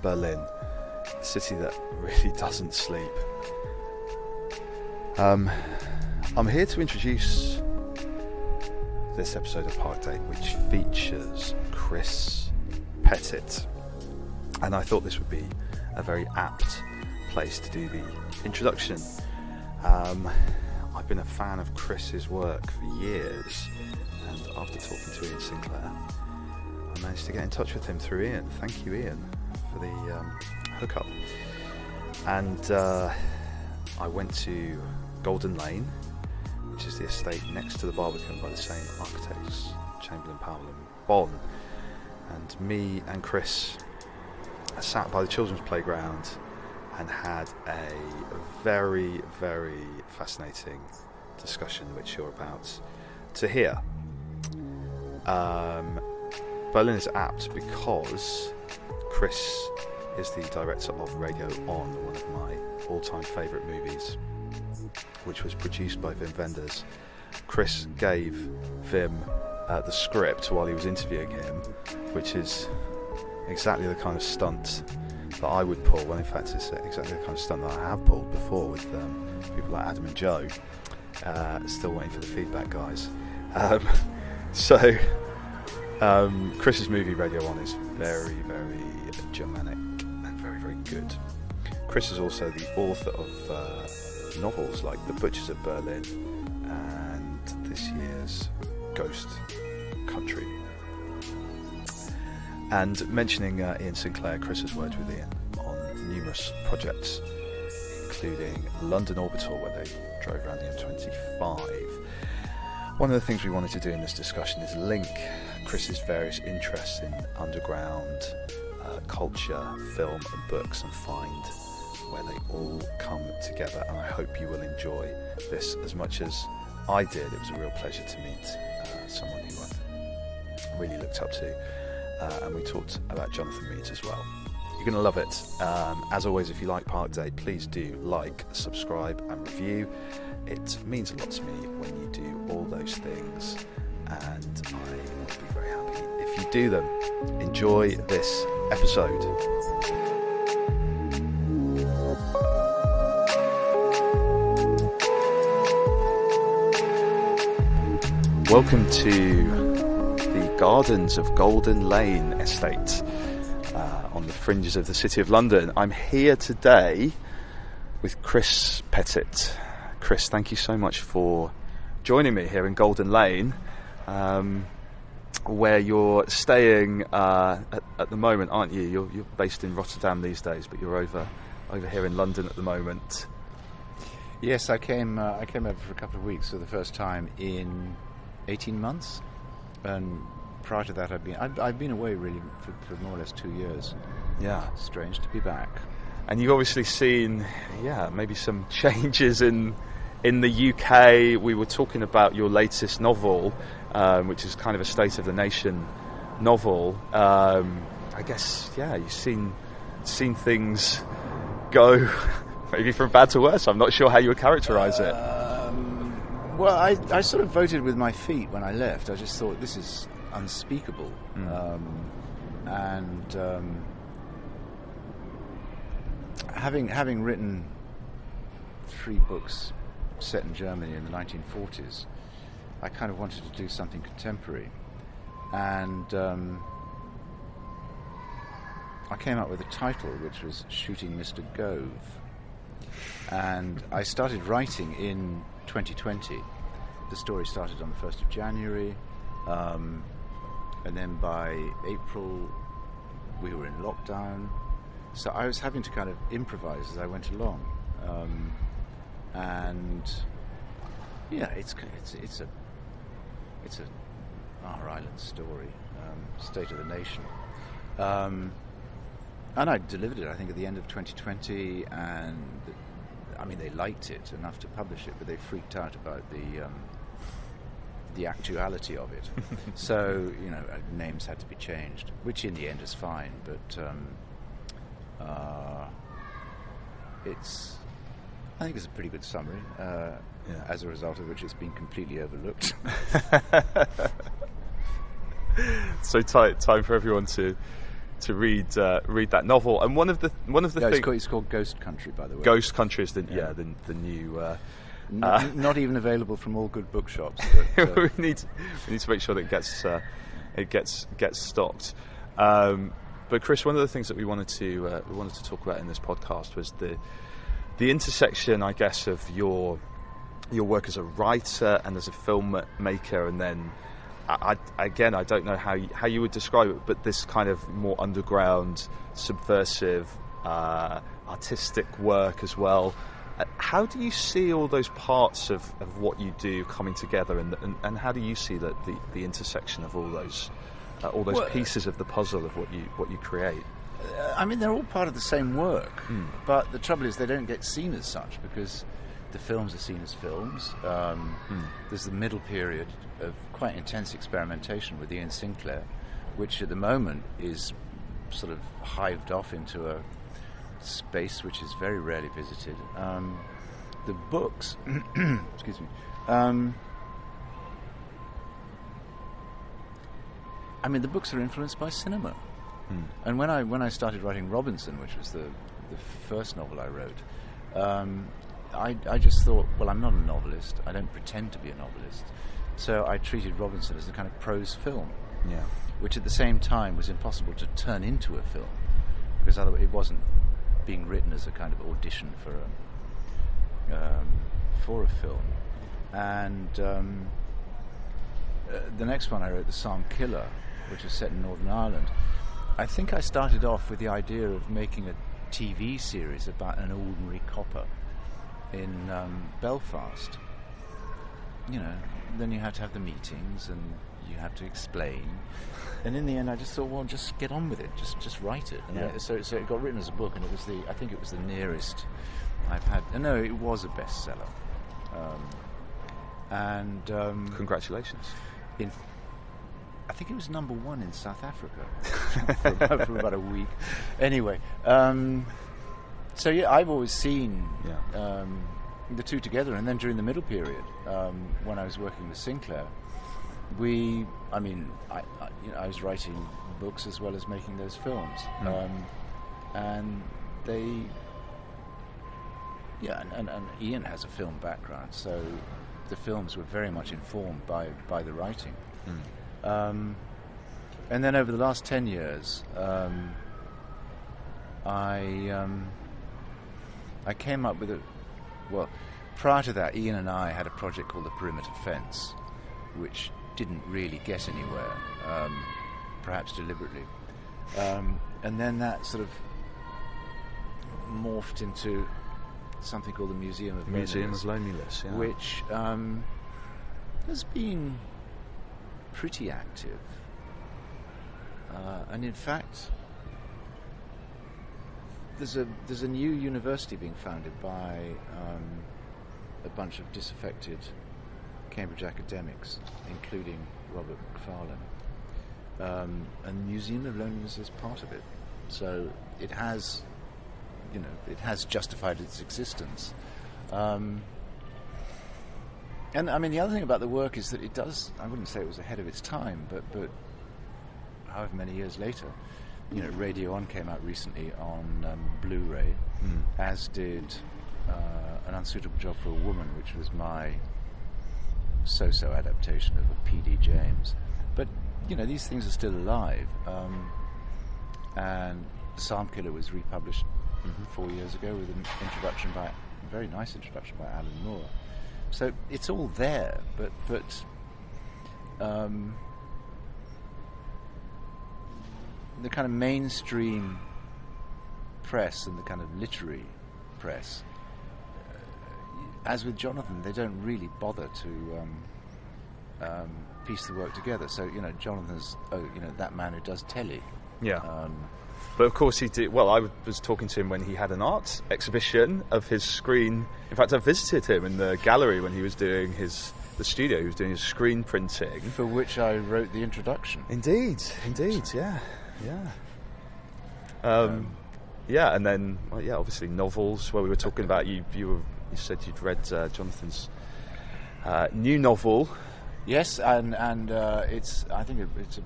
Berlin, a city that really doesn't sleep. I'm here to introduce this episode of Park Date, which features Chris Petit, and I thought this would be a very apt place to do the introduction. I've been a fan of Chris's work for years, and after talking to Iain Sinclair, I managed to get in touch with him through Iain. Thank you, Iain, for the hookup. And I went to Golden Lane, which is the estate next to the Barbican by the same architects, Chamberlain, Powell and Bonn. And me and Chris sat by the children's playground and had a very, very fascinating discussion, which you're about to hear. Berlin is apt because Chris is the director of Radio On, one of my all-time favourite movies, which was produced by Wim Wenders. Chris gave Wim the script while he was interviewing him, which is exactly the kind of stunt that I would pull. Well, in fact, it's exactly the kind of stunt that I have pulled before with people like Adam and Joe. Still waiting for the feedback, guys. Chris's movie Radio On is very, very Germanic and very, very good. Chris is also the author of novels like The Butchers of Berlin and this year's Ghost Country. And mentioning Iain Sinclair, Chris has worked with Iain on numerous projects, including London Orbital, where they drove around the M25. One of the things we wanted to do in this discussion is link Chris's various interests in underground culture, film and books, and find where they all come together. And I hope you will enjoy this as much as I did. It was a real pleasure to meet someone who I've really looked up to. And we talked about Jonathan Meades as well. You're going to love it. As always, if you like Park Date, please do like, subscribe and review. It means a lot to me when you do all those things, and I will be very happy if you do them. Enjoy this episode. Welcome to the Gardens of Golden Lane estate on the fringes of the City of London. I'm here today with Chris Petit. Chris, thank you so much for joining me here in Golden Lane, where you're staying at the moment, aren't you? You're based in Rotterdam these days, but you're over here in London at the moment. Yes, I came over for a couple of weeks for the first time in 18 months, and prior to that I've been away really for more or less 2 years. Yeah, strange to be back. And you've obviously seen, maybe some changes in the UK. We were talking about your latest novel, which is kind of a State of the Nation novel. I guess, you've seen things go maybe from bad to worse. I'm not sure how you would characterise it. Well, I sort of voted with my feet when I left. I just thought, this is unspeakable. Having written 3 books set in Germany in the 1940s, I kind of wanted to do something contemporary. And I came up with a title which was Shooting Mr. Gove. And I started writing in 2020. The story started on the 1st of January, and then by April we were in lockdown, so I was having to kind of improvise as I went along, and it's our island story, State of the Nation, and I delivered it I think at the end of 2020, and I mean, they liked it enough to publish it, but they freaked out about the actuality of it. So, names had to be changed, which in the end is fine, but I think it's a pretty good summary, as a result of which it's been completely overlooked. So time for everyone to to read that novel. And one of the things, it's called Ghost Country, by the way. Ghost Country is the new. Not even available from all good bookshops. But, we need to make sure that it gets stocked. But Chris, one of the things that we wanted to talk about in this podcast was the intersection, I guess, of your work as a writer and as a filmmaker, and then I don't know how you would describe it, but this kind of more underground, subversive, artistic work as well. How do you see all those parts of what you do coming together, and how do you see the intersection of all those pieces of the puzzle of what you create? I mean, they're all part of the same work, but the trouble is they don't get seen as such because the films are seen as films. There's the middle period of quite intense experimentation with Iain Sinclair, which at the moment is sort of hived off into a space which is very rarely visited. The books, excuse me. I mean, the books are influenced by cinema. And when I started writing Robinson, which was the first novel I wrote, I just thought, well, I'm not a novelist. I don't pretend to be a novelist. So I treated Robinson as a kind of prose film, which at the same time was impossible to turn into a film because otherwise it wasn't being written as a kind of audition for a film. And the next one I wrote, The Psalm Killer, which was set in Northern Ireland. I think I started off with the idea of making a TV series about an ordinary copper in Belfast. You know, then you have to have the meetings and you have to explain. And in the end, I just thought, well, just get on with it, just write it. And so it got written as a book, and I think it was the nearest I've had. No, it was a bestseller. Congratulations. I think it was number 1 in South Africa for about a week. Anyway, so I've always seen the two together, and then during the middle period, when I was working with Sinclair, I was writing books as well as making those films, and they, and Iain has a film background, so the films were very much informed by the writing. And then over the last 10 years, I came up with prior to that, Iain and I had a project called The Perimeter Fence, which didn't really get anywhere, perhaps deliberately. And then that sort of morphed into something called the Museum of Loneliness, which has been pretty active. And in fact, there's a new university being founded by a bunch of disaffected Cambridge academics, including Robert Macfarlane. And the Museum of Loneliness is part of it. So it has justified its existence. And I mean, the other thing about the work is that it does, I wouldn't say it was ahead of its time, but however many years later, Radio On came out recently on Blu-ray, as did An Unsuitable Job for a Woman, which was my so-so adaptation of a P.D. James. But, these things are still alive. And The Psalm Killer was republished 4 years ago with a very nice introduction by Alan Moore. So it's all there, but the kind of mainstream press and the kind of literary press, as with Jonathan, they don't really bother to piece the work together. So Jonathan's that man who does telly. But of course he did. Well, I was talking to him when he had an art exhibition of his screen. In fact, I visited him in the gallery when he was doing the studio. He was doing his screen printing, for which I wrote the introduction. Indeed, yeah. And then obviously novels. Where we were talking about you said you'd read Jonathan's new novel. Yes, and I think it's a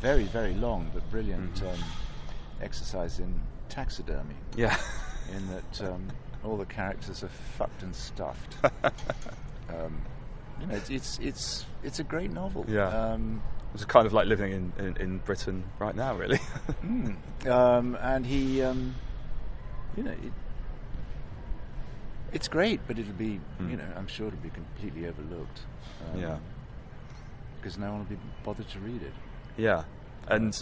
very, very long but brilliant exercise in taxidermy. Yeah. In that all the characters are fucked and stuffed. It's a great novel. Yeah. It's kind of like living in Britain right now, really. And he, it's great, but it'll be, I'm sure it'll be completely overlooked. Because no one will be bothered to read it. Yeah. And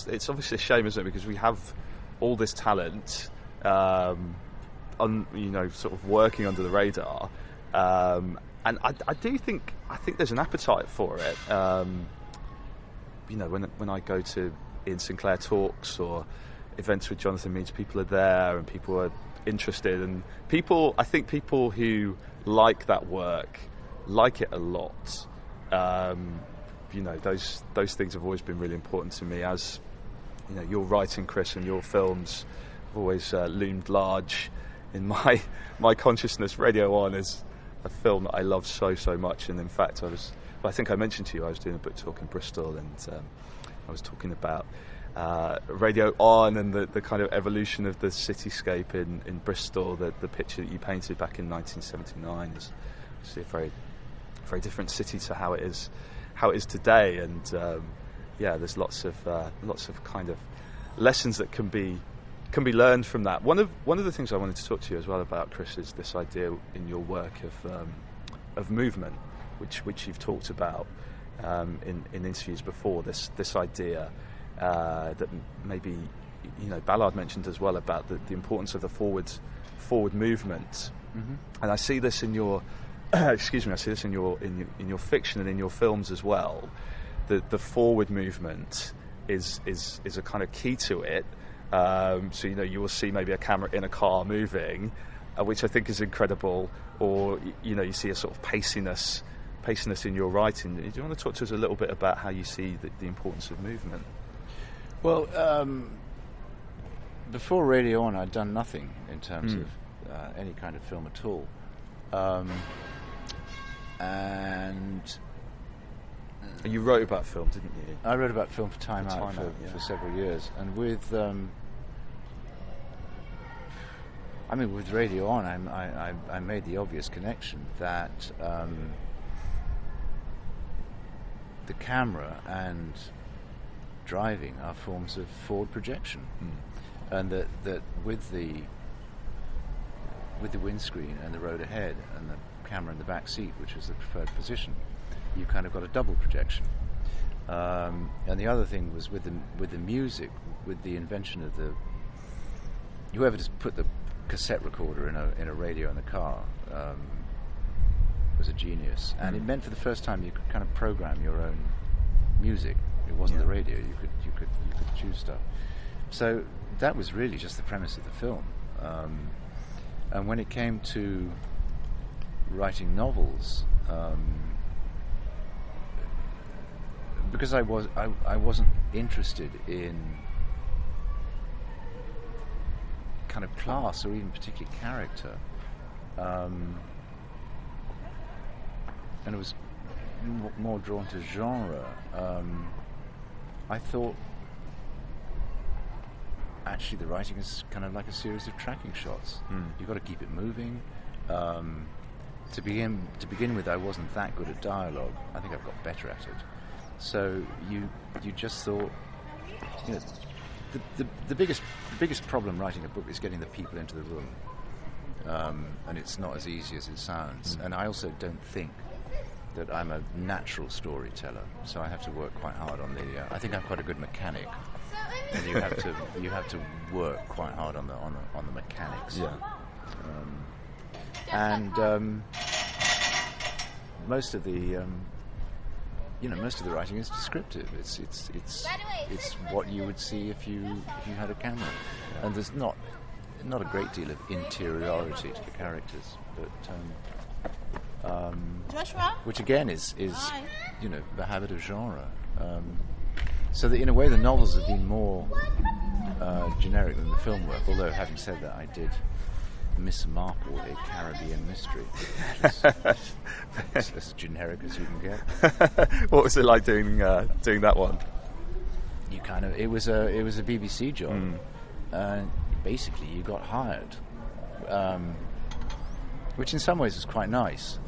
it's obviously a shame, isn't it? Because we have all this talent, sort of working under the radar, and I think there's an appetite for it. When I go to Iain Sinclair talks or events with Jonathan Meades, people are there and people are interested, and I think people who like that work like it a lot. Those things have always been really important to me. As your writing, Chris, and your films have always loomed large in my consciousness. Radio On is a film that I love so much, and in fact I think I mentioned to you I was doing a book talk in Bristol, and I was talking about Radio On and the kind of evolution of the cityscape in Bristol. The picture that you painted back in 1979 is obviously a very, very different city to how it is today, and there's lots of kind of lessons that can be learned from that. One of the things I wanted to talk to you as well about, Chris, is this idea in your work of movement, which you've talked about in interviews before. This idea that maybe Ballard mentioned as well about the importance of the forward movement, and I see this in your I see this in your fiction and in your films as well. The forward movement is a kind of key to it. So you will see maybe a camera in a car moving, which I think is incredible, or you see a sort of paciness in your writing. Do you want to talk to us a little bit about how you see the importance of movement? Well, before Radio On, I'd done nothing in terms of any kind of film at all. And you wrote about film, didn't you? I wrote about film for Time Out for several years, and with Radio On, I made the obvious connection that the camera and driving are forms of forward projection, and that with the windscreen and the road ahead and the camera in the back seat, which was the preferred position, you kind of got a double projection. And the other thing was with the music, with the invention of whoever just put the cassette recorder in a radio in the car was a genius, and it meant for the first time you could kind of program your own music. It wasn't the radio; you could choose stuff. So that was really just the premise of the film. And when it came to writing novels, because I wasn't interested in kind of class or even particular character, and it was more drawn to genre. I thought actually the writing is kind of like a series of tracking shots. You've got to keep it moving. To begin with, I wasn't that good at dialogue. I think I've got better at it. So you just thought, the biggest problem writing a book is getting the people into the room, and it's not as easy as it sounds. And I also don't think that I'm a natural storyteller, so I have to work quite hard on I think I'm quite a good mechanic, and you have to work quite hard on the mechanics. Yeah. And most of the writing is descriptive. It's what you would see if you had a camera, and there's not a great deal of interiority to the characters, but which again is the habit of genre. So that in a way the novels have been more generic than the film work. Although having said that, I did Miss Marple, a Caribbean mystery, which is as generic as you can get. What was it like doing that one? it was a BBC job, and basically you got hired, which in some ways was quite nice,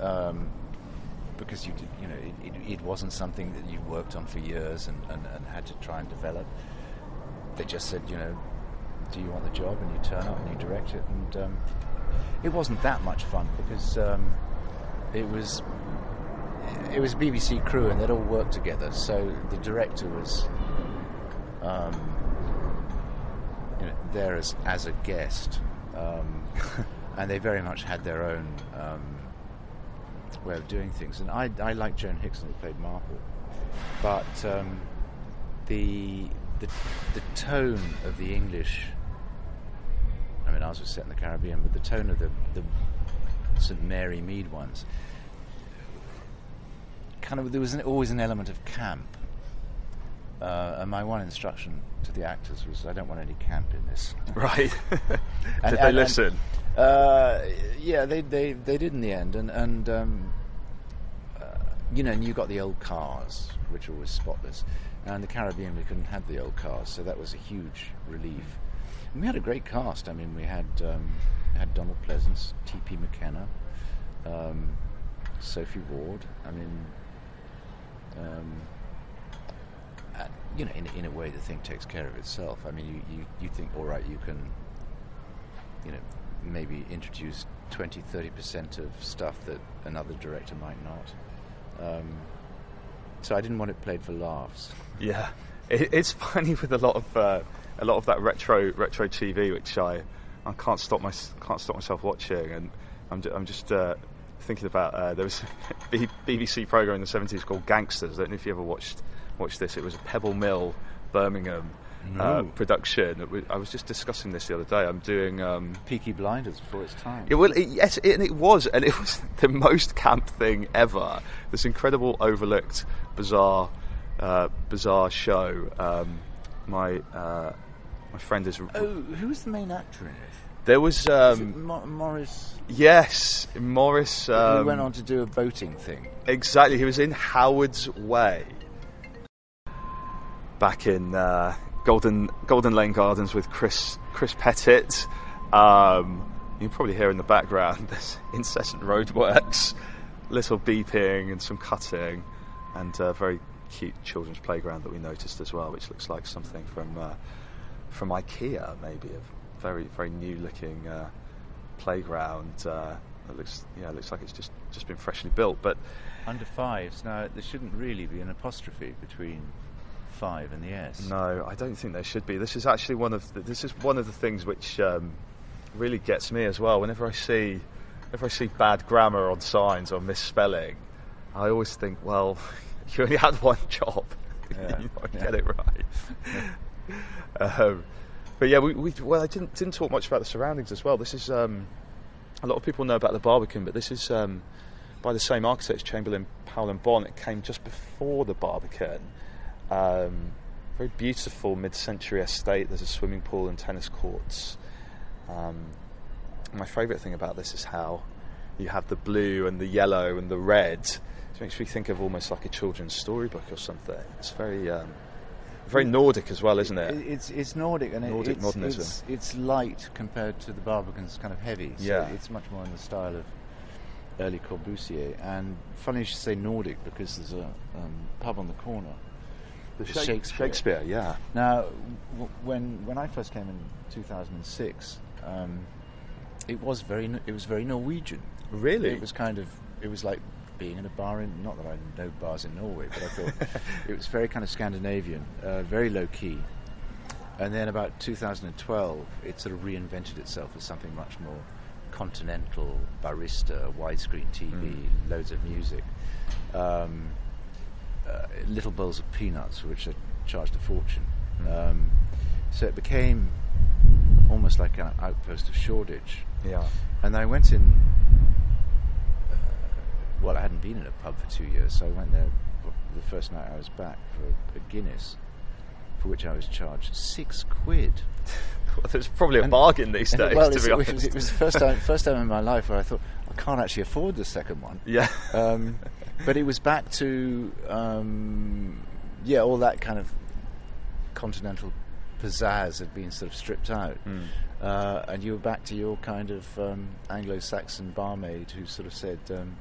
because it wasn't something that you worked on for years and had to try and develop. They just said, do you want the job, and you turn up and you direct it, and it wasn't that much fun because it was a BBC crew and they'd all worked together, so the director was there as a guest, and they very much had their own way of doing things. And I liked Joan Hickson, who played Marple, but the tone of the English, I mean, ours was set in the Caribbean, but the tone of the St Mary Mead ones, there was always an element of camp. And my one instruction to the actors was, I don't want any camp in this. Right. Did they listen? Yeah, they did in the end, and and you got the old cars, which were always spotless, and in the Caribbean we couldn't have the old cars, so that was a huge relief. And we had a great cast. I mean, we had Donald Pleasance, T.P. McKenna, Sophie Ward. I mean, in a way the thing takes care of itself. I mean, you think, all right, you can, maybe introduce 20-30% of stuff that another director might not. So I didn't want it played for laughs. Yeah, it's funny with a lot of that retro TV, which I can't stop myself watching, and I'm just thinking about there was a BBC programme in the 70s called Gangsters. I don't know if you ever watched this. It was a Pebble Mill, Birmingham production. I was just discussing this the other day. I'm doing Peaky Blinders before its time. It was the most camp thing ever. This incredible, overlooked, bizarre show. My friend is. Who was the main actor in it? There was Morris. Yes, Morris. He went on to do a voting thing. Exactly, he was in Howard's Way back in Golden Lane Gardens with Chris Petit. You can probably hear in the background there's incessant roadworks, little beeping and some cutting, and a very cute children's playground that we noticed as well, which looks like something from IKEA, maybe. A very, very new looking playground. It looks like it's just been freshly built. But under fives now, there shouldn't really be an apostrophe between 5 and the S. No, I don't think there should be. This is actually one of the things which really gets me as well. Whenever I see bad grammar on signs or misspelling, I always think, well, you only had one job. You might get it right. But yeah, I didn't talk much about the surroundings as well. This is a lot of people know about the Barbican, but this is by the same architects, Chamberlain, Powell and Bond. It came just before the Barbican. Very beautiful mid-century estate. There's a swimming pool and tennis courts. My favourite thing about this is how you have the blue and the yellow and the red. It makes me think of almost like a children's storybook or something. It's very Nordic as well, isn't it? It's Nordic, and Nordic modernism. It's light compared to the Barbican's kind of heavy. So yeah, it's much more in the style of early Corbusier. And funny you should say Nordic, because there's a pub on the corner. The Shakespeare, yeah. Now, when I first came in 2006, it was very Norwegian. Really? It was like being in a bar in, not that I know bars in Norway, but I thought it was very kind of Scandinavian, very low key. And then about 2012, it sort of reinvented itself as something much more continental, barista, widescreen TV, loads of music, little bowls of peanuts for which I charged a fortune. So it became almost like an outpost of Shoreditch. Yeah. And I went in. Well, I hadn't been in a pub for 2 years, so I went there the first night I was back for a Guinness, for which I was charged £6. Well, there's probably a bargain these days, well, to be honest. It was the first time in my life where I thought, I can't actually afford the second one. Yeah. But it was back to, all that kind of continental pizzazz had been sort of stripped out, and you were back to your kind of Anglo-Saxon barmaid who sort of said,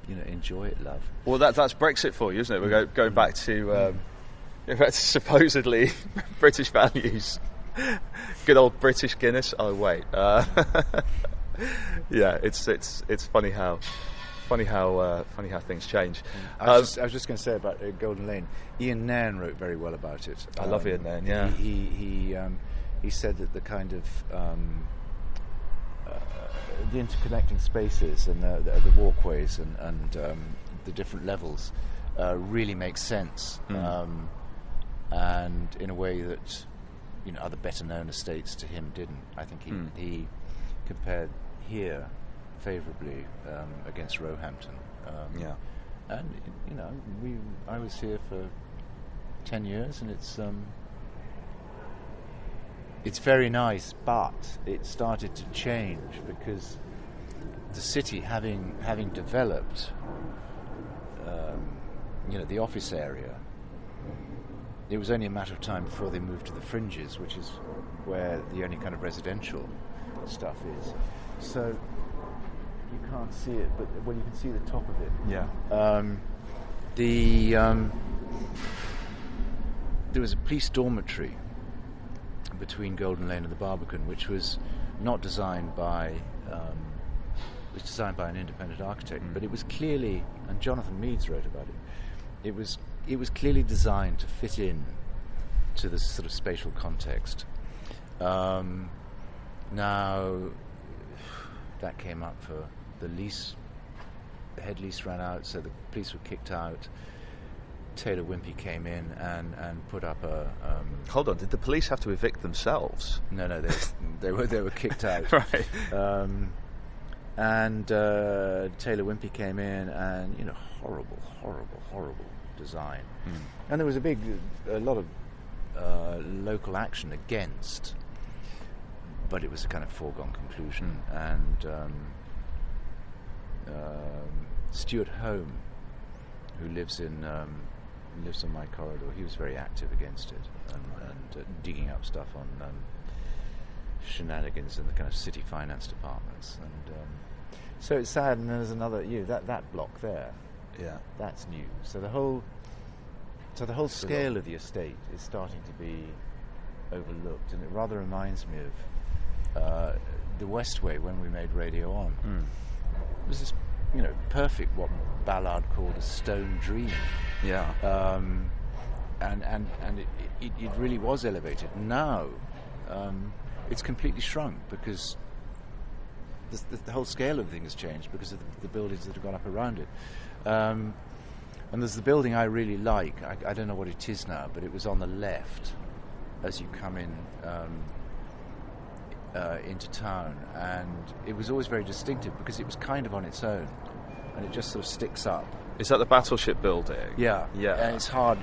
enjoy it, love. Well, that's Brexit for you, isn't it? We're going back to supposedly British values. Good old British Guinness. Oh wait, yeah, it's funny how things change. I was just going to say about Golden Lane. Iain Nairn wrote very well about it. I love Iain Nairn. Yeah, he said that the kind of the interconnecting spaces and the walkways and the different levels really make sense, and in a way that other better known estates to him didn't. I think he compared here favourably against Roehampton. And I was here for 10 years, and it's very nice, but it started to change because the city, having developed, the office area, it was only a matter of time before they moved to the fringes, which is where the only kind of residential stuff is. So you can't see it, but you can see the top of it. Yeah. There was a police dormitory between Golden Lane and the Barbican, which was not designed by. It was designed by an independent architect, but it was clearly, and Jonathan Meades wrote about it. It was clearly designed to fit in to this sort of spatial context. Now, that came up for the lease. The head lease ran out, so the police were kicked out. Taylor Wimpey came in and put up a. Hold on, did the police have to evict themselves? No, they were kicked out. Right. And Taylor Wimpey came in, and horrible design. And there was a lot of local action against, but it was a kind of foregone conclusion. And Stuart Home, who lives on my corridor, he was very active against it and digging up stuff on shenanigans in the kind of city finance departments. And so it's sad. And there's another that block there. Yeah, that's new. So the whole scale of the estate is starting to be overlooked, and it rather reminds me of the Westway when we made Radio On. It was this, perfect, what Ballard called a stone dream. Yeah. And it really was elevated. Now, it's completely shrunk because the whole scale of the thing has changed because of the buildings that have gone up around it. And there's the building I really like. I don't know what it is now, but it was on the left as you come in into town, and it was always very distinctive because it was kind of on its own, and it just sort of sticks up. Is that the Battleship building? Yeah. And it's hard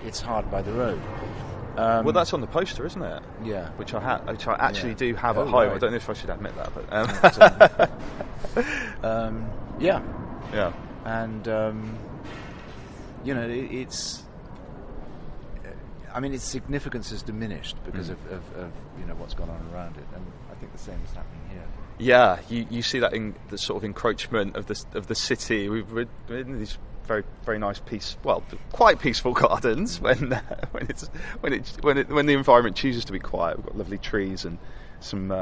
by the road. Well, that's on the poster, isn't it? Yeah. Which I actually do have at home. Right. I don't know if I should admit that, but yeah. Yeah. And it's. I mean, its significance has diminished because of what's gone on around it, and I think the same is happening here. Yeah, you see that in the sort of encroachment of the city. We're in these very very nice quite peaceful gardens when the environment chooses to be quiet. We've got lovely trees and some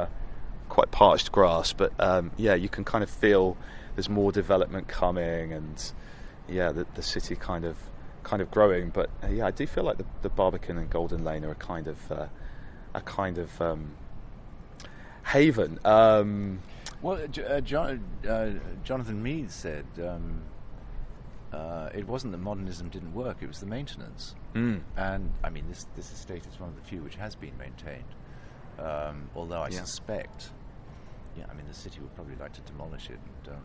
quite parched grass, but you can kind of feel there's more development coming, and the city kind of growing. But I do feel like the Barbican and Golden Lane are a kind of haven. Jonathan Meades said it wasn't that modernism didn't work; it was the maintenance. And I mean, this estate is one of the few which has been maintained. Although I suspect, the city would probably like to demolish it and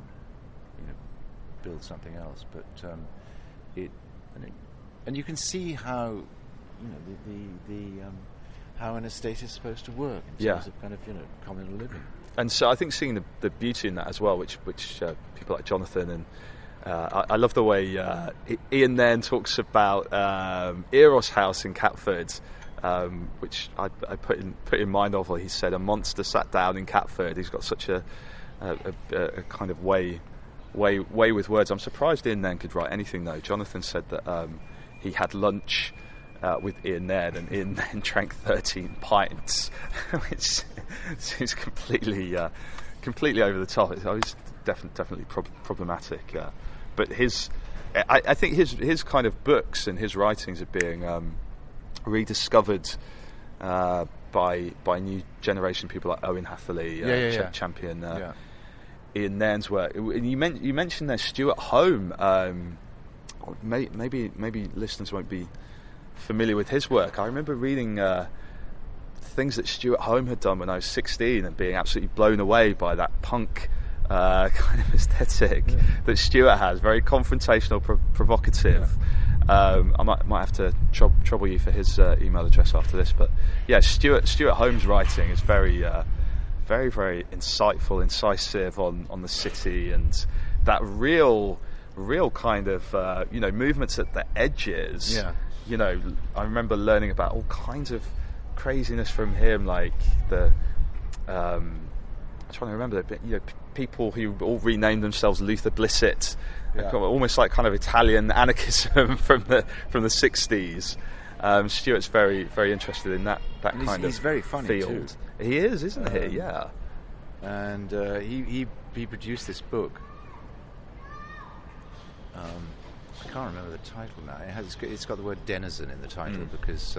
build something else. But and you can see how how an estate is supposed to work in terms of kind of communal living. And so I think seeing the beauty in that as well, which people like Jonathan and I love the way Iain Nairn talks about Eros House in Catford, which I put in my novel. He said a monster sat down in Catford. He's got such a kind of way with words. I'm surprised Iain then could write anything though. Jonathan said that he had lunch with Iain then, and Iain then drank 13 pints, which seems completely over the top. It's definitely problematic. But I think his kind of books and his writings are being rediscovered by new generation people like Owen Hatherley, champion Iain Nairn's work. And you mentioned there Stuart Home. Maybe listeners won't be familiar with his work. I remember reading things that Stuart Home had done when I was 16 and being absolutely blown away by that punk kind of aesthetic that Stuart has. Very confrontational, provocative. I might have to trouble you for his email address after this, but yeah, Stuart Home's writing is very very insightful, incisive on the city, and that real kind of movements at the edges. I remember learning about all kinds of craziness from him, like I'm trying to remember that, people who all renamed themselves Luther Blissett, almost like kind of Italian anarchism from the 60s. Stuart's very very interested in that kind of he's very funny field. Too. He is, isn't he? Yeah. And he produced this book. I can't remember the title now. It's got the word denizen in the title because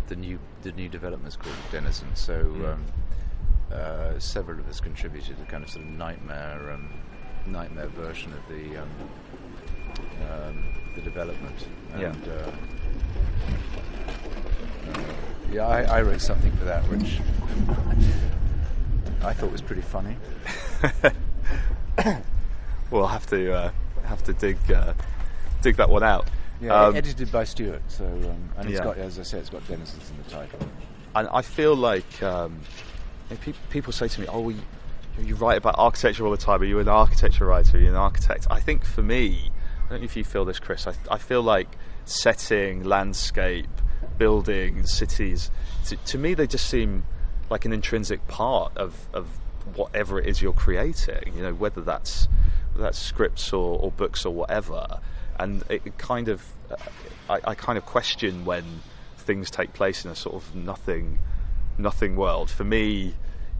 the new development is called Denizen. So several of us contributed a kind of sort of nightmare version of the development. And, I wrote something for that which I thought was pretty funny. We'll have to dig that one out. Edited by Stuart. So and it's got, as I say, it's got denizens in the title. And I feel like people say to me, "Oh, you write about architecture all the time. Are you an architecture writer? Are you an architect?" I think for me, I don't know if you feel this, Chris. I feel like setting, landscape, building, cities. To me, they just seem like an intrinsic part of whatever it is you're creating. Whether that's scripts or books or whatever. And it kind of, I kind of question when things take place in a sort of nothing world. For me,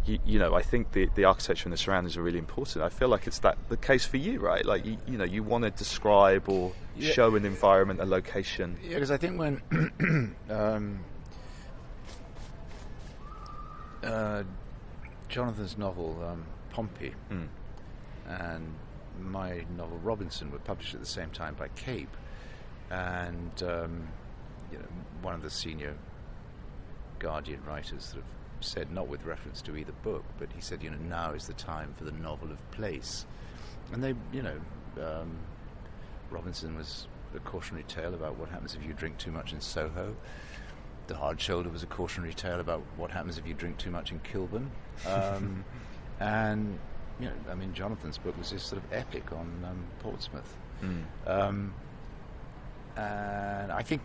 I think the architecture and the surroundings are really important. I feel like it's the case for you, right? Like you want to describe or show an environment, a location. Yeah, because I think when Jonathan's novel Pompey and my novel Robinson were published at the same time by Cape, and one of the senior Guardian writers sort of said, not with reference to either book, but he said, now is the time for the novel of place. And they, Robinson was a cautionary tale about what happens if you drink too much in Soho. The Hard Shoulder was a cautionary tale about what happens if you drink too much in Kilburn. And Jonathan's book was this sort of epic on Portsmouth. And I think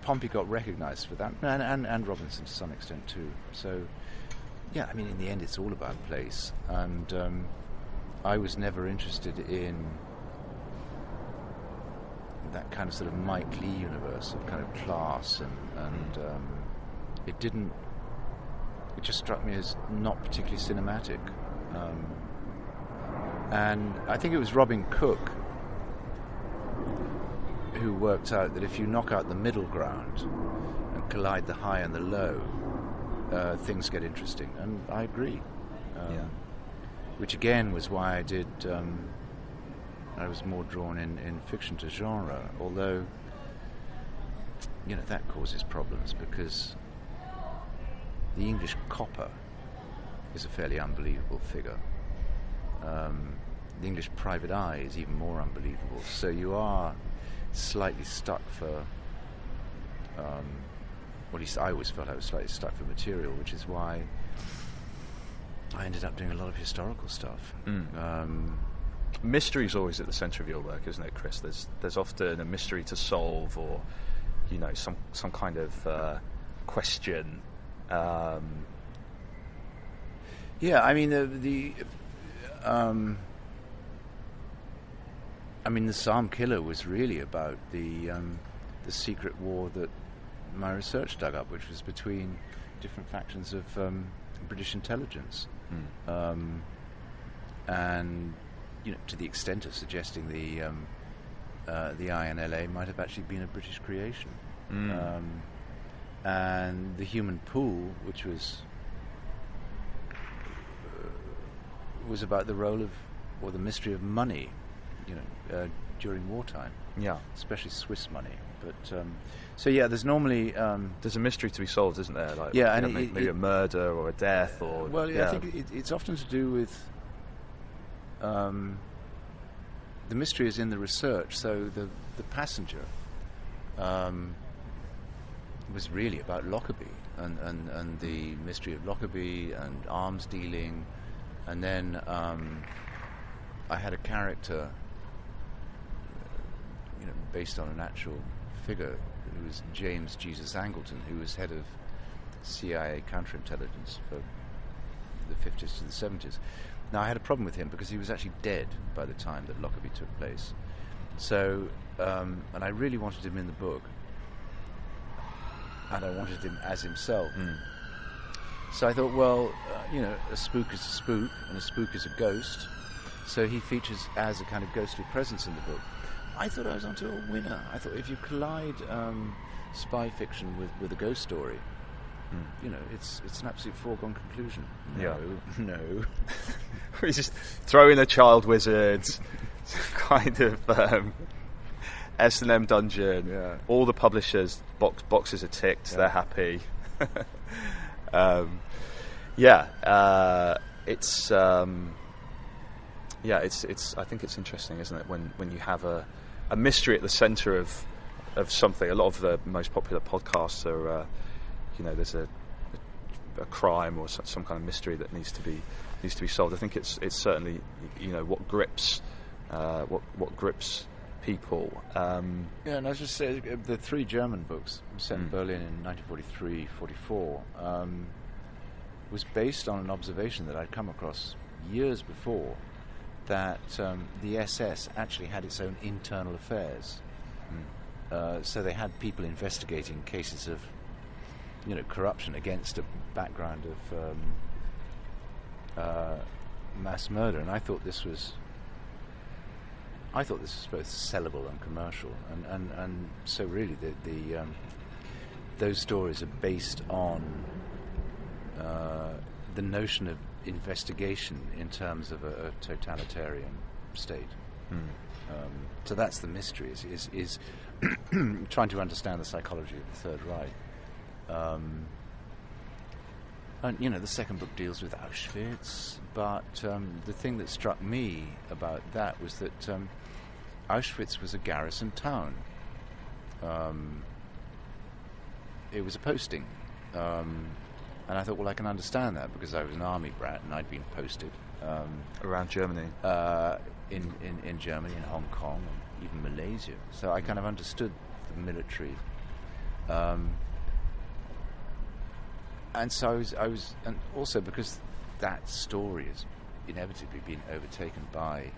Pompey got recognised for that, and Robinson to some extent too. So, in the end, it's all about place. And I was never interested in that kind of sort of Mike Lee universe of kind of class, and it just struck me as not particularly cinematic. And I think it was Robin Cook who worked out that if you knock out the middle ground and collide the high and the low, things get interesting. And I agree. Which again was why I did. I was more drawn in fiction to genre, although that causes problems because the English copper is a fairly unbelievable figure. The English private eye is even more unbelievable. So you are slightly stuck for, at least I always felt I was slightly stuck for material, which is why I ended up doing a lot of historical stuff. Mystery is always at the centre of your work, isn't it, Chris? There's often a mystery to solve, or some kind of question. Yeah, I mean the Psalm Killer was really about the secret war that my research dug up, which was between different factions of British intelligence, and to the extent of suggesting the INLA might have actually been a British creation, and the human pool, which was about the role of, or the mystery of money, during wartime. Yeah, especially Swiss money. But so yeah, there's normally there's a mystery to be solved, isn't there? Like, yeah, and maybe a murder or a death, or well, I think it's often to do with the mystery is in the research. So the passenger was really about Lockerbie and the mystery of Lockerbie and arms dealing, and then I had a character, based on an actual figure, who was James Jesus Angleton, who was head of CIA counterintelligence for the 50s to the 70s. Now, I had a problem with him because he was actually dead by the time that Lockerbie took place. So, and I really wanted him in the book, and I wanted him as himself. So I thought, well, a spook is a spook, and a spook is a ghost, so he features as a kind of ghostly presence in the book. I thought I was onto a winner. I thought if you collide spy fiction with a ghost story, it's an absolute foregone conclusion. No. We just throw in a child wizard, kind of S&M dungeon. Yeah. All the publishers boxes are ticked. Yeah. They're happy. It's I think it's interesting, isn't it, when you have a mystery at the centre of something. A lot of the most popular podcasts are, there's a crime or some kind of mystery that needs to be solved. I think it's certainly what grips people. And I was just say the 3 German books set in Berlin in 1943-44 was based on an observation that I'd come across years before, that the SS actually had its own internal affairs. So they had people investigating cases of, corruption against a background of mass murder, and I thought this was both sellable and commercial, and so really the those stories are based on the notion of investigation in terms of a totalitarian state. So that's the mystery, is trying to understand the psychology of the Third Reich. And the second book deals with Auschwitz, but the thing that struck me about that was that Auschwitz was a garrison town. It was a posting. And I thought, well, I can understand that because I was an army brat and I'd been posted around Germany, in Germany, in Hong Kong, and even Malaysia. So I kind of understood the military, and so I was, and also because that story has inevitably been overtaken by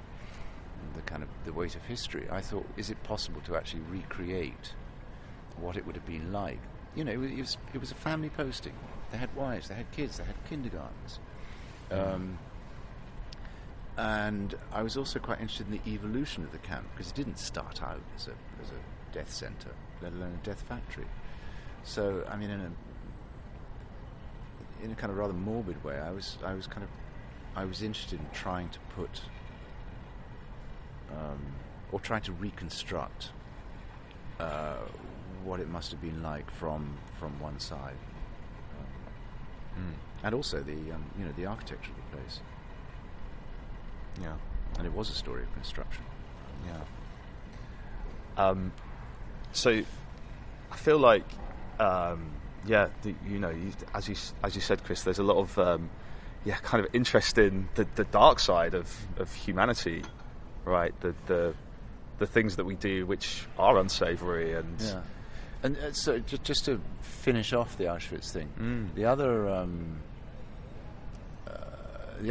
the weight of history. I thought, is it possible to actually recreate what it would have been like? It was a family posting. They had wives, they had kids, they had kindergartens. And I was also quite interested in the evolution of the camp, because it didn't start out as a death centre, let alone a death factory. So, I mean, in a kind of rather morbid way, I was interested in trying to put, or trying to reconstruct what it must have been like from one side. And also the architecture of the place. Yeah, and it was a story of construction. Yeah. So I feel like, as you said, Chris, there's a lot of kind of interest in the dark side of humanity, right? The things that we do which are unsavoury, and And so just to finish off the Auschwitz thing, the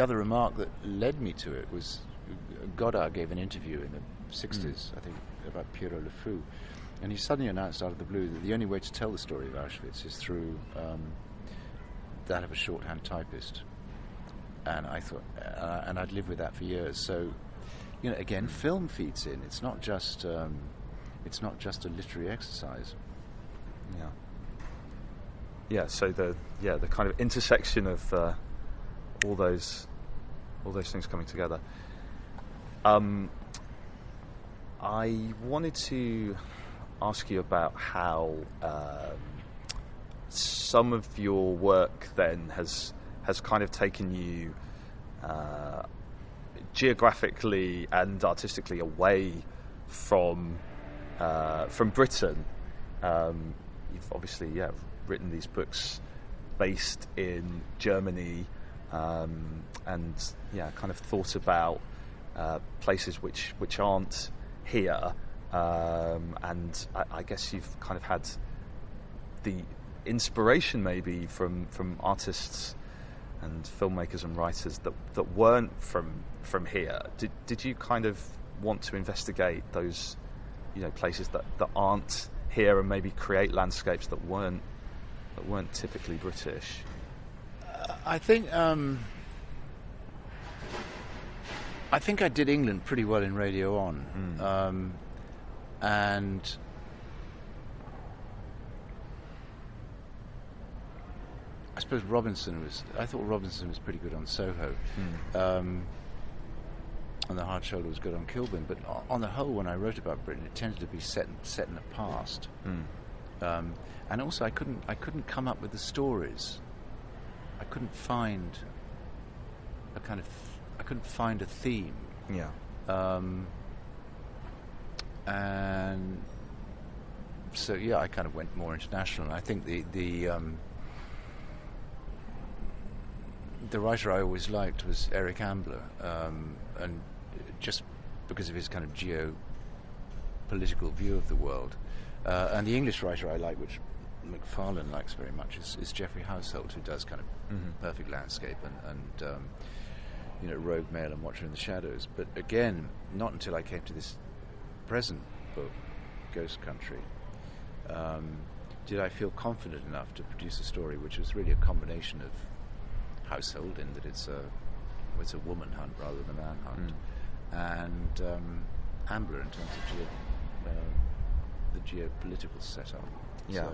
other remark that led me to it was Godard gave an interview in the 60s, I think, about Pierrot Le Fou, and he suddenly announced out of the blue that the only way to tell the story of Auschwitz is through that of a shorthand typist. And I thought, and I'd lived with that for years. So, again, film feeds in. It's not just a literary exercise. Yeah. Yeah. So the kind of intersection of all those things coming together. I wanted to ask you about how some of your work then has kind of taken you geographically and artistically away from Britain. You've obviously written these books based in Germany, and kind of thought about places which aren't here, and I guess you've kind of had the inspiration maybe from artists and filmmakers and writers that weren't from here. Did you kind of want to investigate those places that aren't here and maybe create landscapes that weren't typically British? I think I did England pretty well in Radio On, and I suppose I thought Robinson was pretty good on Soho, and The Hard Shoulder was good on Kilburn. But on the whole, when I wrote about Britain, it tended to be set in the past, and also I couldn't come up with the stories. I couldn't find a theme. Yeah. And so I kind of went more international. And I think the writer I always liked was Eric Ambler, and just because of his kind of geopolitical view of the world. And the English writer I like, which McFarlane likes very much, is Geoffrey Household, who does kind of Perfect Landscape and Rogue Male and Watcher in the Shadows. But again, not until I came to this present book, Ghost Country, did I feel confident enough to produce a story which was really a combination of Household, in that it's a woman hunt rather than a man hunt, and Ambler in terms of the geopolitical setup. Yeah.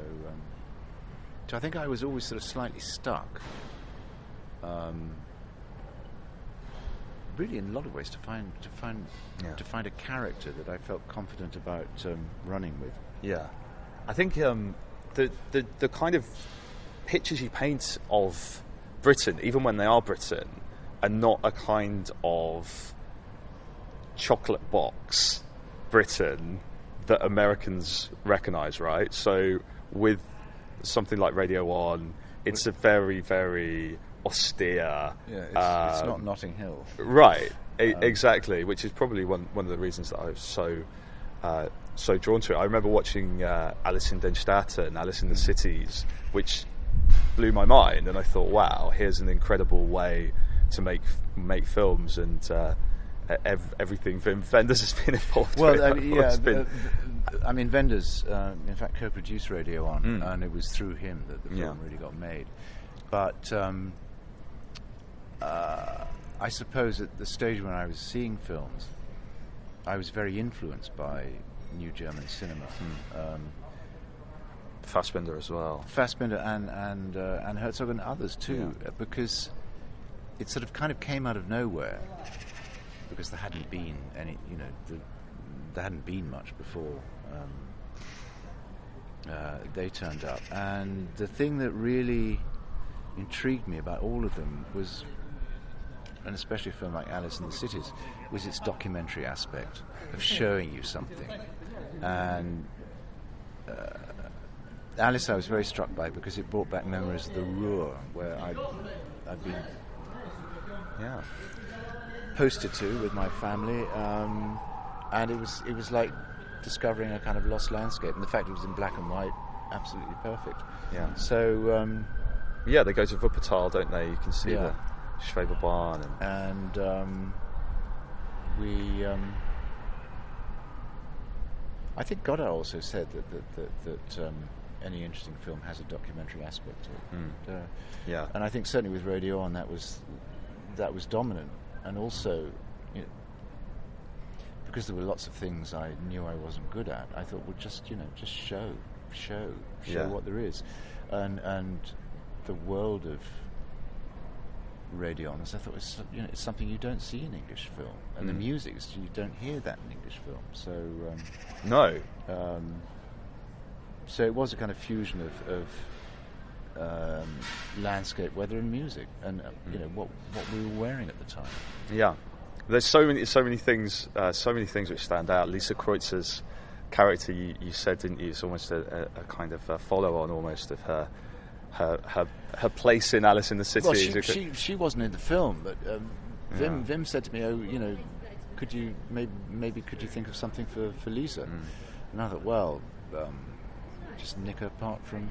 So I think I was always sort of slightly stuck, really in a lot of ways, to find a character that I felt confident about running with. Yeah, I think the kind of pictures you paint of Britain, even when they are Britain, are not a kind of chocolate box Britain that Americans recognise, right? So with something like Radio On, it's a very, very austere. Yeah, it's not Notting Hill. Right, exactly, which is probably one of the reasons that I was so drawn to it. I remember watching Alice in Den Staaten, Alice in the Cities, which blew my mind, and I thought, wow, here's an incredible way to make films, and everything Wim Wenders has been involved with. I mean, Wenders, in fact, co-produced Radio On, and it was through him that the film really got made. But I suppose at the stage when I was seeing films, I was very influenced by New German cinema. Fassbinder as well. Fassbinder and Herzog and others too, because it sort of kind of came out of nowhere, because there hadn't been any, there hadn't been much before they turned up. And the thing that really intrigued me about all of them was, and especially a film like Alice in the Cities, was its documentary aspect of showing you something. And Alice I was very struck by because it brought back memories of the Ruhr, where I'd been posted to with my family, and it was like discovering a kind of lost landscape. And the fact it was in black and white absolutely perfect. Yeah. So Yeah, they go to Wuppertal, don't they? You can see Yeah. the Schwebebahn and we. I think Godard also said that any interesting film has a documentary aspect to it. Yeah. And I think certainly with Radio On that was dominant, and also, you know, because there were lots of things I knew I wasn't good at, I thought, well, just show Yeah. what there is, and the world of Radio On, as I thought, was, you know, it's something you don't see in English film, and the music, you don't hear that in English film. So No. so it was a kind of fusion of landscape, weather, and music, and you know what we were wearing at the time. Yeah. There's so many things which stand out. Lisa Kreutzer's character, you said, didn't you? It's almost a kind of a follow-on almost of her place in Alice in the City. Well, she wasn't in the film, but Wim said to me, "Oh, you know, could you maybe could you think of something for Lisa?" And I thought, well, just nick her part from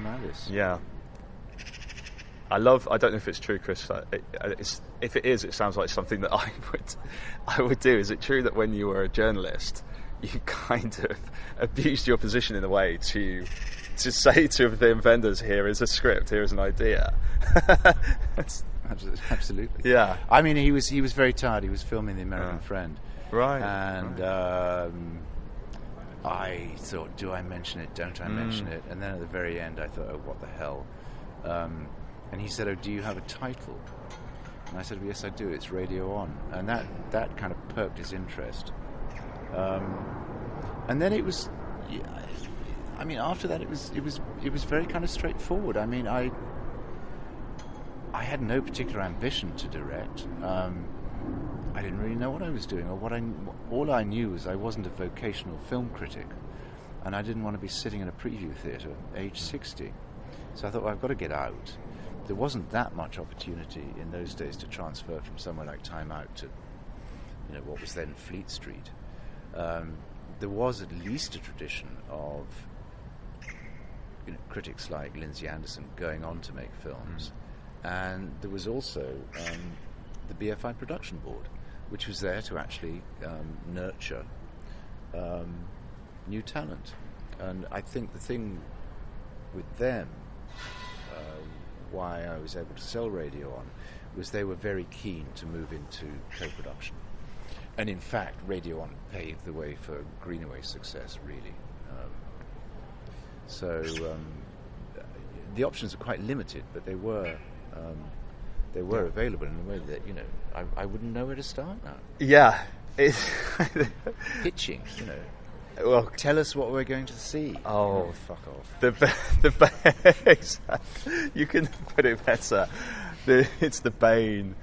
Alice. Yeah. I don't know if it's true, Chris. If it is, it sounds like something that I would do. Is it true that when you were a journalist, you kind of abused your position in a way to say to the vendors, here is a script, here is an idea? Absolutely. Yeah. I mean, he was very tired. He was filming The American Friend. Right. And I thought, do I mention it? Don't I mention it? And then at the very end, I thought, oh, what the hell? And he said, oh, do you have a title? And I said, well, yes, I do. It's Radio On. And that kind of perked his interest. And then it was, I mean, after that, it was very kind of straightforward. I mean, I had no particular ambition to direct. I didn't really know what I was doing, or all I knew was I wasn't a vocational film critic, and I didn't want to be sitting in a preview theatre age 60. So I thought, well, I've got to get out. There wasn't that much opportunity in those days to transfer from somewhere like Time Out to, you know, what was then Fleet Street. There was at least a tradition of, you know, critics like Lindsay Anderson going on to make films, and there was also the BFI Production Board, which was there to actually nurture new talent. And I think the thing with them, why I was able to sell Radio On, was they were very keen to move into co-production. And in fact, Radio On paved the way for Greenaway's success, really. So the options are quite limited, but they were available in a way that, you know, I wouldn't know where to start now. Yeah. Pitching, you know. Well, tell us what we're going to see. Oh, fuck off. You can put it better. It's the bane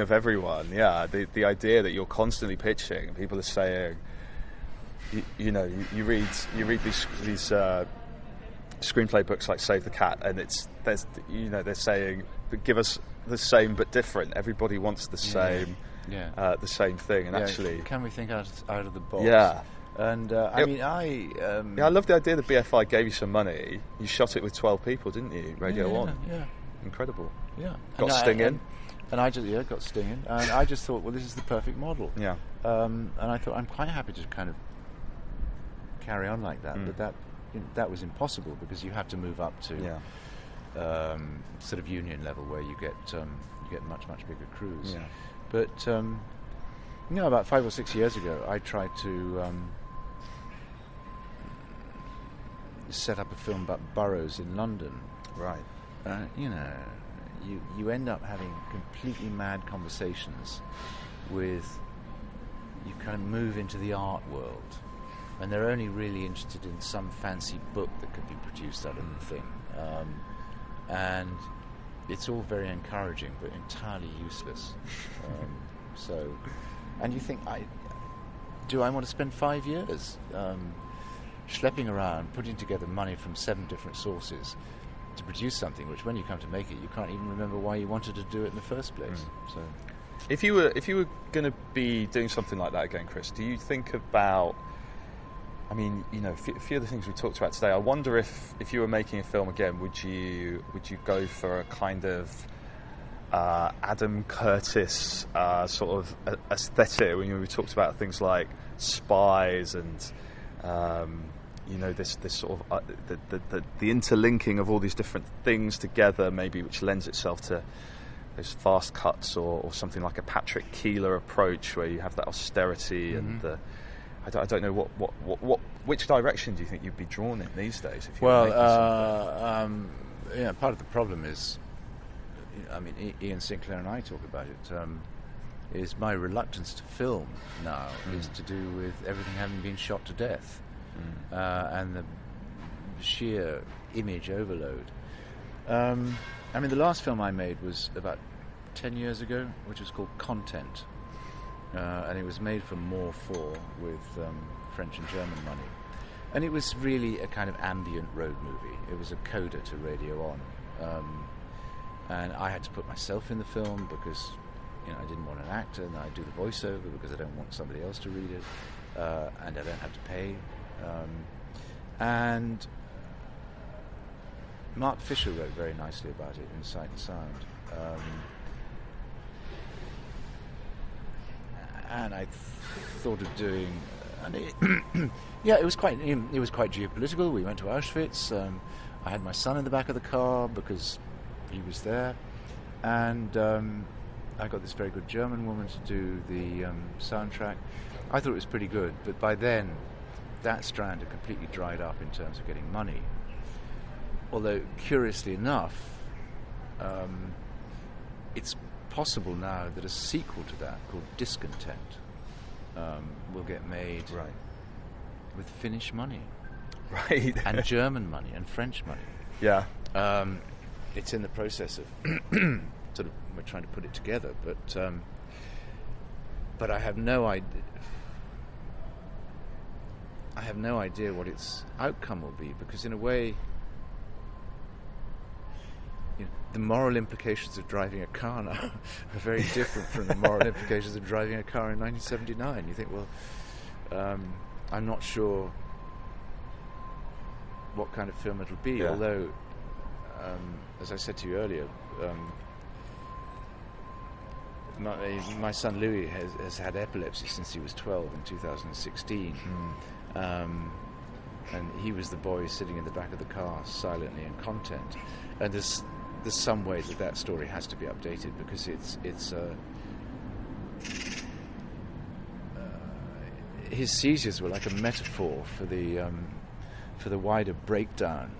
of everyone. Yeah, the idea that you're constantly pitching, and people are saying, you know, you read these screenplay books like Save the Cat, and they're saying, give us the same but different. Everybody wants the same, the same thing, and actually, can we think out of the box? Yeah. And I love the idea that BFI gave you some money. You shot it with 12 people, didn't you? Radio On. Yeah. Incredible. Yeah. Got Sting in. And I just got Sting in. And I just thought, well, this is the perfect model. Yeah. And I thought, I'm quite happy to kind of carry on like that. But that was impossible, because you have to move up to sort of union level, where you get much bigger crews. Yeah. But about 5 or 6 years ago, I tried to set up a film about boroughs in London. Right. You know, you end up having completely mad conversations with. You kind of move into the art world, and they're only really interested in some fancy book that could be produced out of the thing, and it's all very encouraging but entirely useless. And you think, do I want to spend 5 years schlepping around, putting together money from 7 different sources to produce something which, when you come to make it, you can't even remember why you wanted to do it in the first place? So, if you were going to be doing something like that again, Chris, do you think about I mean, a few of the things we talked about today. I wonder if you were making a film again, would you go for a kind of Adam Curtis sort of aesthetic? When we talked about things like spies and this sort of the interlinking of all these different things together, maybe, which lends itself to those fast cuts, or something like a Patrick Keeler approach, where you have that austerity and the. I don't know which direction do you think you'd be drawn in these days? If you part of the problem is, I mean, Iain Sinclair and I talk about it, is my reluctance to film now is to do with everything having been shot to death, and the sheer image overload. I mean, the last film I made was about 10 years ago, which was called Content. And it was made for More 4 with French and German money. And it was really a kind of ambient road movie. It was a coda to Radio On. And I had to put myself in the film because I didn't want an actor, and I do the voiceover because I don't want somebody else to read it, and I don't have to pay. And Mark Fisher wrote very nicely about it in Sight and Sound. And I thought of doing, and it was quite geopolitical. We went to Auschwitz. I had my son in the back of the car because he was there, and I got this very good German woman to do the soundtrack. I thought it was pretty good, but by then that strand had completely dried up in terms of getting money. Although, curiously enough, it's possible now that a sequel to that called Discontent will get made with Finnish money, and German money and French money. Yeah, it's in the process of sort of we're trying to put it together, but I have no idea. I have no idea what its outcome will be, because in a way, the moral implications of driving a car now are very different from the moral implications of driving a car in 1979. You think, well, I'm not sure what kind of film it'll be, although, as I said to you earlier, my son Louis has had epilepsy since he was 12 in 2016. And he was the boy sitting in the back of the car silently in Content. And there's some way that story has to be updated, because his seizures were like a metaphor for the wider breakdown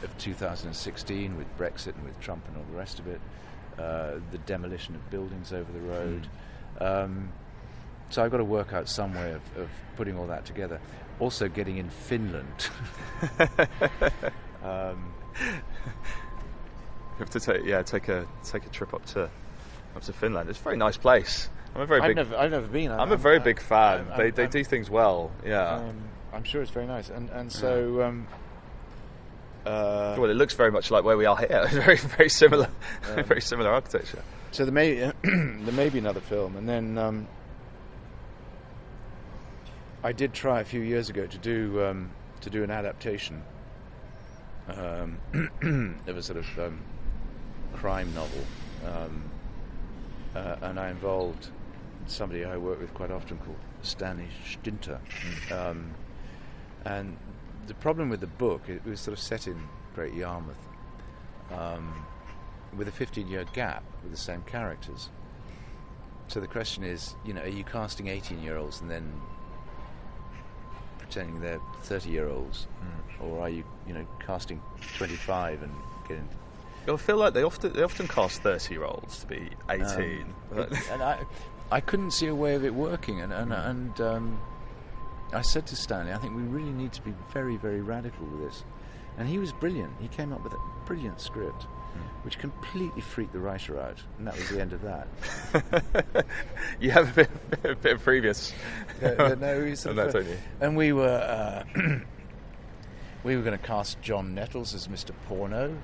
of 2016 with Brexit and with Trump and all the rest of it, the demolition of buildings over the road. So I've got to work out some way of putting all that together. Also getting in Finland. You have to take a trip up to Finland. It's a very nice place. I've never been. I'm a very big fan. They do things well. Yeah. I'm sure it's very nice, and so. Well, it looks very much like where we are here. Very, very similar, very similar architecture. So there may be another film, and then I did try a few years ago to do an adaptation of a sort of crime novel, and I involved somebody I work with quite often called Stanley Stinter, and the problem with the book, it was sort of set in Great Yarmouth, with a 15-year gap with the same characters. So the question is, are you casting 18-year-olds and then pretending they're 30-year-olds, or are you, casting 25 and getting? I feel like they often cast 30-year-olds to be 18, and I couldn't see a way of it working, and I said to Stanley, I think we really need to be very, very radical with this. And he was brilliant. He came up with a brilliant script, which completely freaked the writer out, and that was the end of that. You have a bit of previous. No, don't you? And we were going to cast John Nettles as Mr. Porno,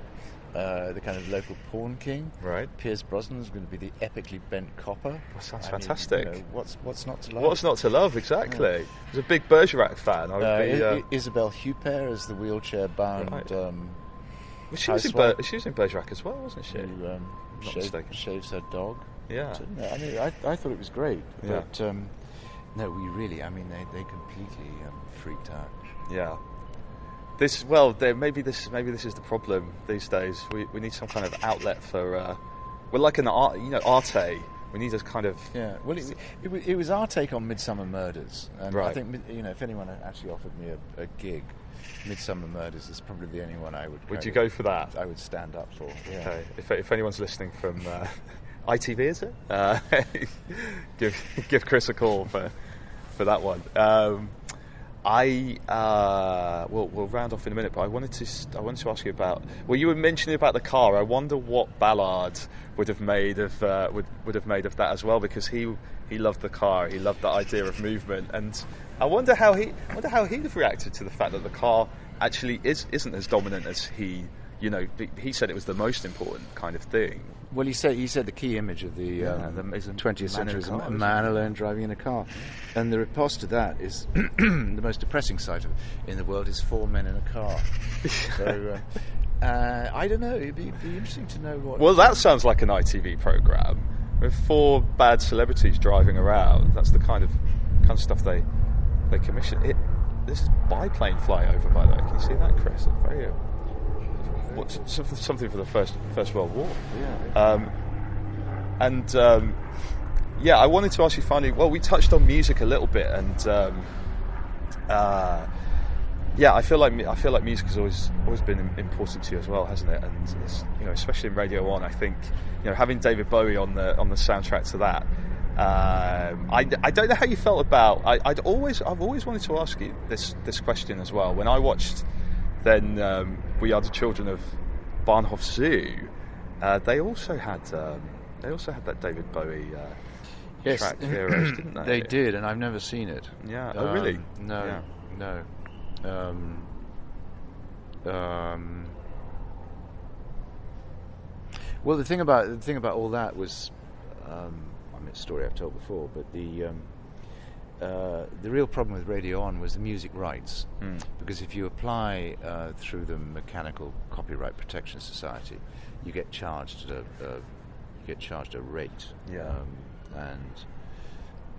the kind of local porn king. Right. Pierce Brosnan is going to be the epically bent copper. That sounds fantastic. What's not to love? What's not to love? Exactly. I was a big Bergerac fan. I would be, Isabelle Huppert as the wheelchair-bound. Right. She was in Bergerac as well, wasn't she? Who shaves her dog. Yeah. I mean, I thought it was great, Yeah. but no, we really. I mean, they completely freaked out. Yeah. Maybe this is the problem these days. We need some kind of outlet for. We're like an art, Arte. We need a kind of. Yeah. Well, it was our take on Midsummer Murders, and right. I think if anyone actually offered me a gig, Midsummer Murders is probably the only one I would. Would you go for that? I would stand up for. Yeah. Okay. If anyone's listening from ITV, is it? Give Chris a call for that one. We'll round off in a minute, but I wanted to ask you about. Well, you were mentioning about the car. I wonder what Ballard would have made of that as well, because he loved the car. He loved the idea of movement, and I wonder how he'd have reacted to the fact that the car actually isn't as dominant as he said it was the most important kind of thing. Well, he said the key image of the 20th century is a man alone driving in a car, and the riposte to that is the most depressing sight in the world is 4 men in a car. So I don't know. It'd be interesting to know what. Well, that sounds like an ITV programme with 4 bad celebrities driving around. That's the kind of stuff they commission. This is biplane flyover, by the way. Can you see that, Chris? Very. Something for the First World War. Yeah. I wanted to ask you finally. Well, we touched on music a little bit, and I feel like music has always been important to you as well, hasn't it? And it's, especially in Radio 1, I think having David Bowie on the soundtrack to that. I don't know how you felt about. I've always wanted to ask you this question as well. When I watched. Then We Are the Children of Bahnhof Zoo. They also had that David Bowie track Heroes, didn't they? They did, and I've never seen it. Yeah. Oh, really? No. Yeah. No. Well, the thing about all that was, a story I've told before, but the real problem with Radio On was the music rights, because if you apply through the Mechanical Copyright Protection Society, you get charged a rate, and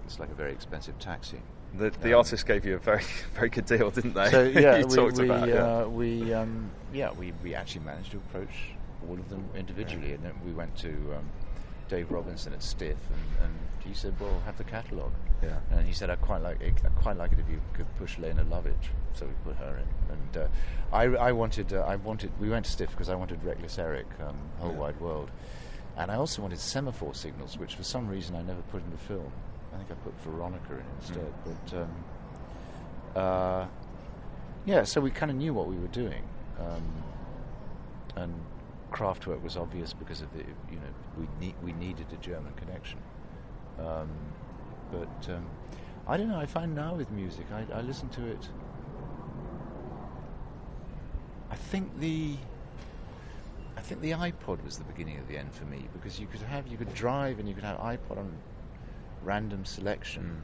it's like a very expensive taxi. The artist gave you a very very good deal, didn't they? So yeah, we actually managed to approach all of them individually, and then we went to Dave Robinson at Stiff, and he said, "Well, have the catalogue." Yeah. And he said, "I'd quite like it if you could push Lena Lovitch." So we put her in, and I wanted. We went to Stiff because I wanted Reckless Eric, Whole Wide World, and I also wanted Semaphore Signals, which for some reason I never put in the film. I think I put Veronica in instead. But so we kind of knew what we were doing, and Kraftwerk was obvious because of the we needed a German connection. But I don't know. I find now with music, I listen to it. I think the iPod was the beginning of the end for me, because you could drive and you could have iPod on random selection,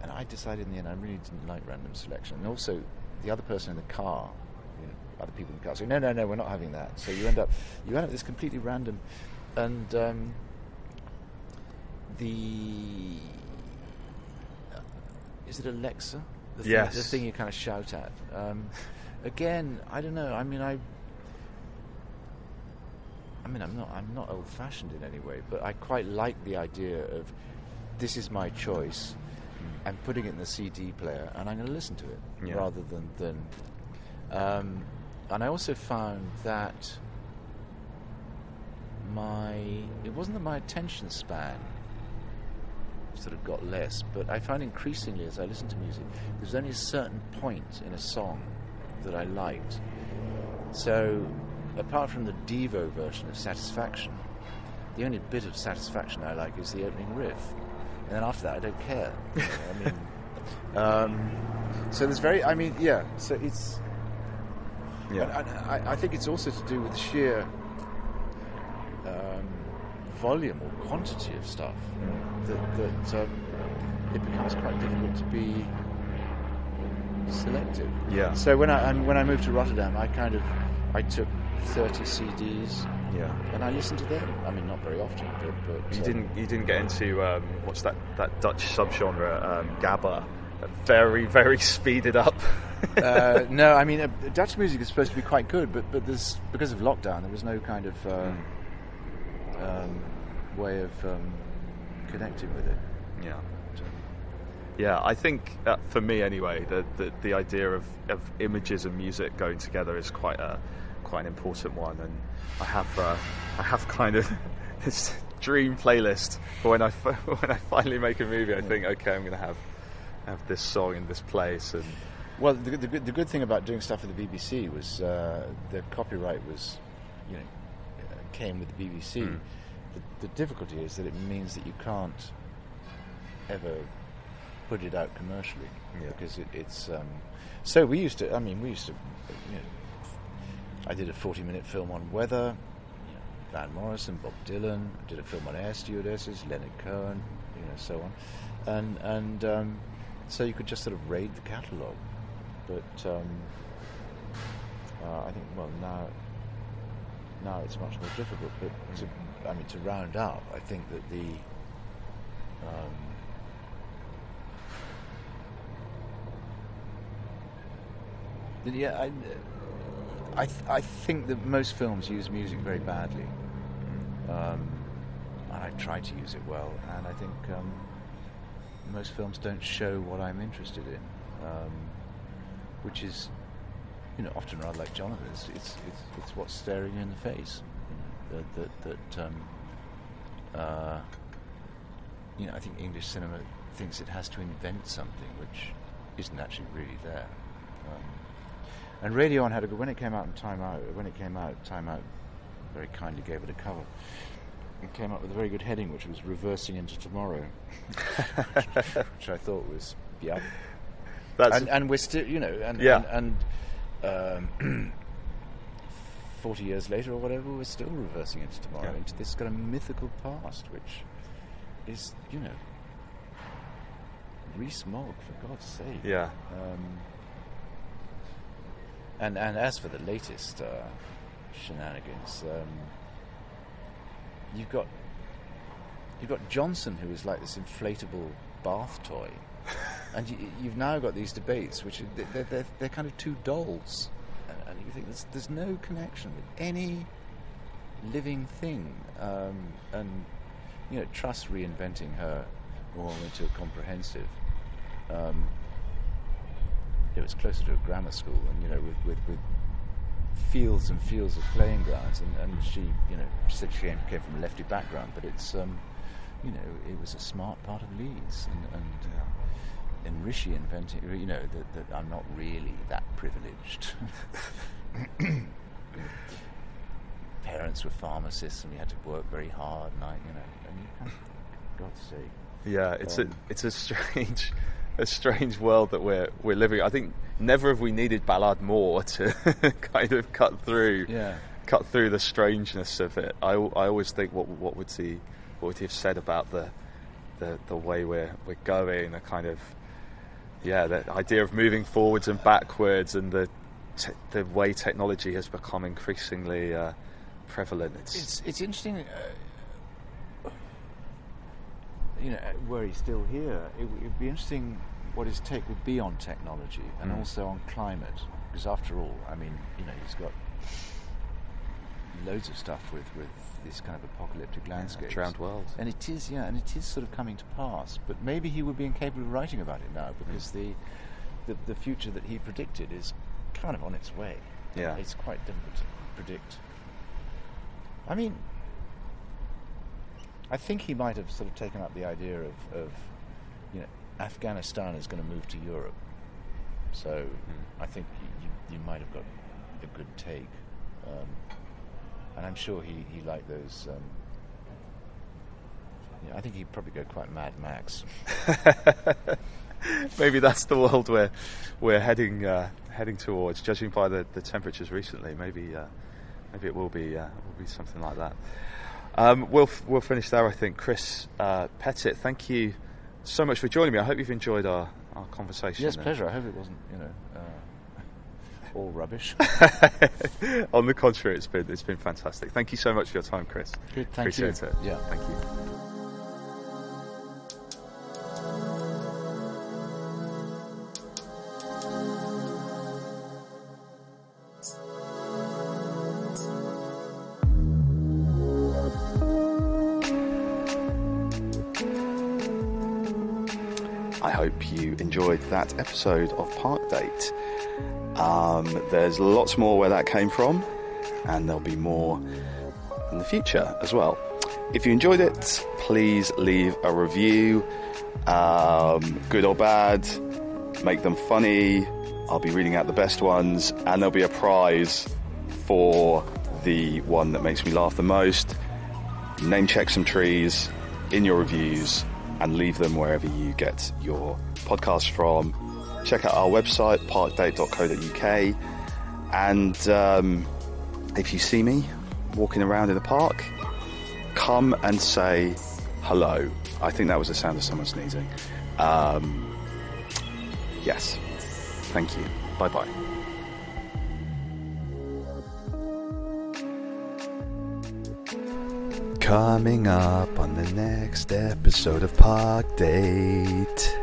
and I decided in the end I really didn't like random selection, and also the other person in the car, other people in the car say, no, we're not having that. So you end up this completely random, and is it Alexa? Yes. The thing you kind of shout at. Again, I don't know. I'm not old-fashioned in any way, but I quite like the idea of this is my choice. I'm putting it in the CD player, and I'm going to listen to it rather than. And I also found that it wasn't that my attention span sort of got less, but I found increasingly as I listened to music, there's only a certain point in a song that I liked. So, apart from the Devo version of Satisfaction, the only bit of Satisfaction I like is the opening riff, and then after that I don't care. So there's so it's. Yeah. I think it's also to do with sheer volume or quantity of stuff that it becomes quite difficult to be selective. Yeah. So when I moved to Rotterdam, I took 30 CDs. Yeah. And I listened to them. I mean, not very often, but you didn't get into what's that Dutch subgenre, gabba, very, very speeded up. No, I mean, Dutch music is supposed to be quite good, but there's, because of lockdown, there was no kind of way of connecting with it. Yeah. Yeah, I think for me anyway, the idea of images and music going together is quite an important one, and I have kind of this dream playlist for when I finally make a movie. I think, okay, I'm going to have this song in this place. And well, the good thing about doing stuff for the BBC was the copyright was, came with the BBC. The difficulty is that it means that you can't ever put it out commercially, because it's so we used to I did a 40-minute film on weather, Van Morrison, Bob Dylan. I did a film on air stewardesses, Leonard Cohen, so on, and so you could just sort of raid the catalogue. But I think, well, now it's much more difficult. But to round up, I think that I think that most films use music very badly, and I try to use it well. And I think most films don't show what I'm interested in, which is, often rather like Jonathan's. It's what's staring you in the face. I think English cinema thinks it has to invent something which isn't actually really there. And Radio On had when it came out in Time Out very kindly gave it a cover. It came up with a very good heading, which was "Reversing into Tomorrow," which I thought was and we're still, and 40 years later or whatever, we're still reversing into tomorrow, into this kind of mythical past, which is, Rees-Mogg, for God's sake. Yeah. And as for the latest shenanigans, you've got Johnson, who is like this inflatable bath toy, and you've now got these debates, which they're kind of two dolls, and you think there's no connection with any living thing, and Truss reinventing her more into a comprehensive. It was closer to a grammar school, and with fields and fields of playing grounds, and she said she came from a lefty background, but it's it was a smart part of Leeds, and Rishi inventing that I'm not really that privileged. Parents were pharmacists, and we had to work very hard, and and you can't, for God's sake. Yeah, it's a strange world that we're living. I think never have we needed Ballard more to kind of cut through the strangeness of it. I always think what would he have said about the way we're going, a kind of the idea of moving forwards and backwards, and the way technology has become increasingly prevalent. It's interesting. Were he still here, it would be interesting what his take would be on technology and also on climate, because after all, he's got loads of stuff with this kind of apocalyptic landscape, drowned world, and it is sort of coming to pass. But maybe he would be incapable of writing about it now, because the future that he predicted is kind of on its way. Yeah, it's quite difficult to predict. I think he might have sort of taken up the idea of Afghanistan is going to move to Europe. So I think you might have got a good take. And I'm sure he liked those. I think he'd probably go quite Mad Max. Maybe that's the world we're heading towards, judging by the temperatures recently. Maybe it will be something like that. We'll finish there, I think. Chris Petit, thank you so much for joining me. I hope you've enjoyed our conversation. Yes, pleasure. I hope it wasn't, all rubbish. On the contrary, it's been fantastic. Thank you so much for your time, Chris. Good, thank you. Appreciate it. Yeah, thank you. I hope you enjoyed that episode of Park Date. There's lots more where that came from, and there'll be more in the future as well. If you enjoyed it, please leave a review, good or bad, make them funny. I'll be reading out the best ones, and there'll be a prize for the one that makes me laugh the most. Name check some trees in your reviews and leave them wherever you get your podcasts from. Check out our website, parkdate.co.uk, and if you see me walking around in the park, come and say hello. I think that was the sound of someone sneezing. Yes. Thank you. Bye-bye. Coming up on the next episode of Park Date,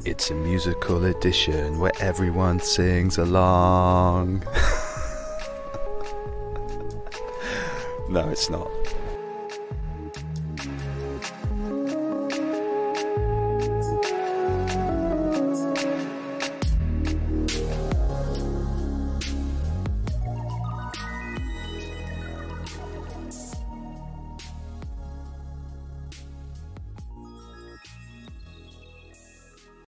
it's a musical edition where everyone sings along. No, it's not.